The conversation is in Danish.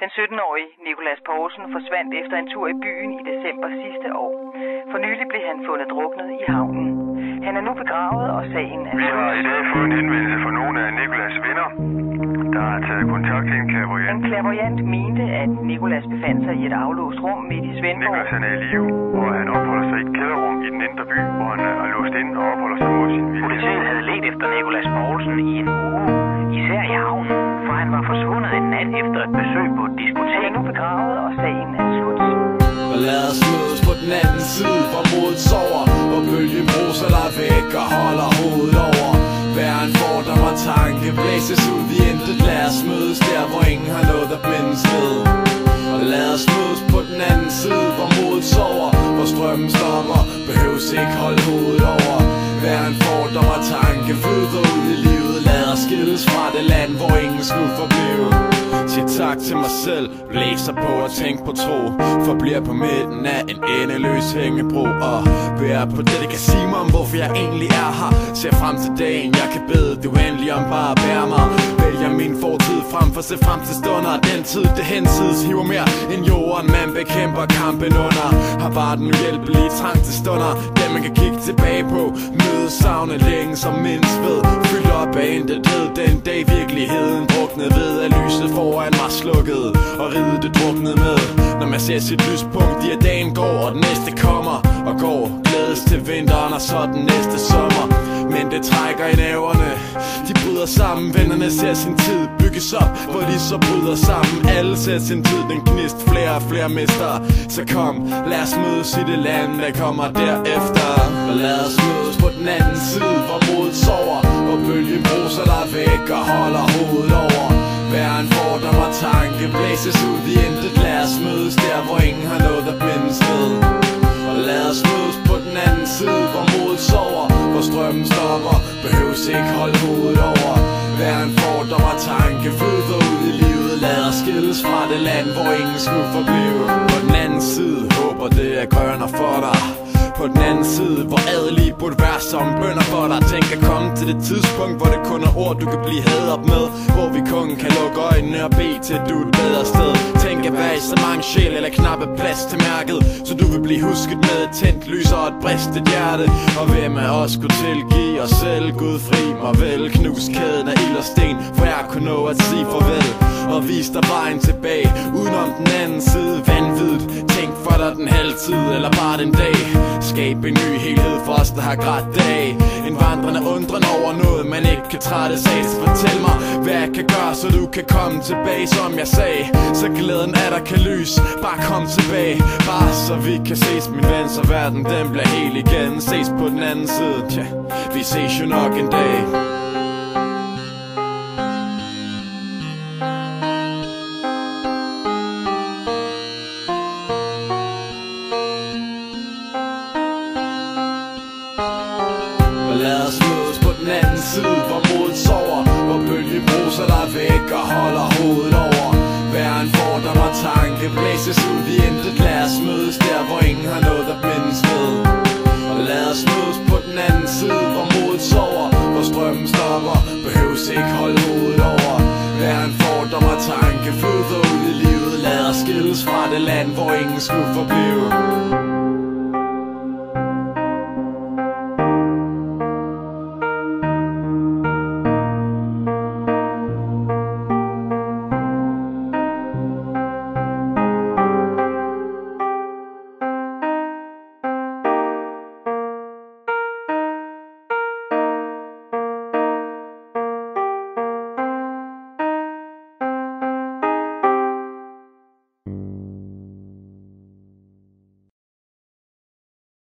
Den 17-årige Nicolas Poulsen forsvandt efter en tur i byen i december sidste år. For nylig blev han fundet druknet i havnen. Han er nu begravet, og sagen er... Vi har i dag fået en henvendelse fra nogle af Nicolas' venner, der har taget kontakt til en clairvoyant. En clairvoyant mente, at Nicolas befandt sig i et aflåst rum midt i Svendborg. Nicolas han er i live, og han opholder sig i et kælderrum i den indre by, hvor han er låst inde og opholder sig mod sin vilje. Politiet havde ledt efter Nicolas Poulsen i en uge, især i havnen, for han var forsvundet en nat efter et besøg på et diskotek. Han er nu begravet, og sagen er slut. Og lad os mødes på den anden side, hvor modet sover, og bølgen bruser dig væk og holder hovedet over. Hver en fordom og tanke blæses ud i intet. Lad os mødes der, hvor ingen har noget at bindes ved. Og lad os mødes på den anden side, hvor modet sover, hvor strømmen stopper, behøves ikke holde hovedet over. Hver en fordom og tanke flyder ud i livet. Lad os skilles fra det land, hvor ingen skulle forblive. Sig tak til mig selv, blæser på at tænke på tro, forbliver på midten af en endeløs hængebro. Og bærer på det, det kan sige mig om, hvorfor jeg egentlig er her. Ser frem til dagen, jeg kan bede det uendelige om bare at bære mig. Vælger min fortid frem for se frem til stunder. Den tid, det hensides hiver mere end jorden. Man bekæmper kampen under, har bare den uhjælpelige trang til stunder. Den man kan kigge tilbage på, møde savne længe som mindst ved. Fyldt op af intet ved den dag virkeligheden druknet ved, at lyset foran mig slukket og ride det druknet med. Når man ser sit lyspunkt i at dagen går, og den næste kommer og går. Glædes til vinteren og så den næste sommer. Men det trækker i næverne, de bryder sammen. Vennerne ser sin tid bygges op, hvor de så bryder sammen. Alle ser sin tid, den gnist, flere og flere mister. Så kom, lad os mødes i det land, der kommer derefter. Og lad os mødes på den anden side, hvor modet sover, hvor bølgen bruser dig væk og holder hovedet over. Hver en fordom og tanke blæses ud i intet. Lad os mødes der, hvor ingen har noget at bindes ved. Og lad os mødes på den anden side, hvor modet sover, hvor strømmen stopper, behøves ikke holde hovedet over. Hver en fordom og tanke flyder ud i livet. Lad os skilles fra det land, hvor ingen skulle forblive. På den anden side håber det er grønner for dig. På den anden side, hvor adelige burde være som bønder for dig. Tænk at komme til det tidspunkt, hvor det kun er ord, du kan blive hædret med. Hvor vi kun kan lukke øjnene og bede til, du er et bedre sted. Tænk at være i så mange sjæl eller knappe plads til mærket, så du vil blive husket med et tændt lys og et bristet hjerte. Og hvem af os kunne tilgive os selv? Gud fri mig vel, knus kæden af ild og sten, for jeg kunne nå at sige farvel og vise dig vejen tilbage. Udenom den anden side, vanvittigt. Tænk for dig den halve tid, eller bare den dag. Skab en ny helhed for os, der har grædt dag. En vandrende undren over noget, man ikke kan trættes af. Så fortæl mig, hvad jeg kan gøre, så du kan komme tilbage, som jeg sagde. Så glæden af dig kan lys, bare kom tilbage. Bare så vi kan ses, min ven, så verden den bliver helt igen. Ses på den anden side, tja, vi ses jo nok en dag. Lad os mødes på den anden side, hvor modet sover, hvor bølgen bruser dig væk og holder hovedet over. Hver en fordom og tanke blæses ud i intet. Lad os mødes der, hvor ingen har noget at bindes ved. Og lad os mødes på den anden side, hvor modet sover, hvor strømmen stopper, behøves ikke holde hovedet over. Hver en fordom og tanke flyder ud i livet. Lad os skilles fra det land, hvor ingen skulle forblive.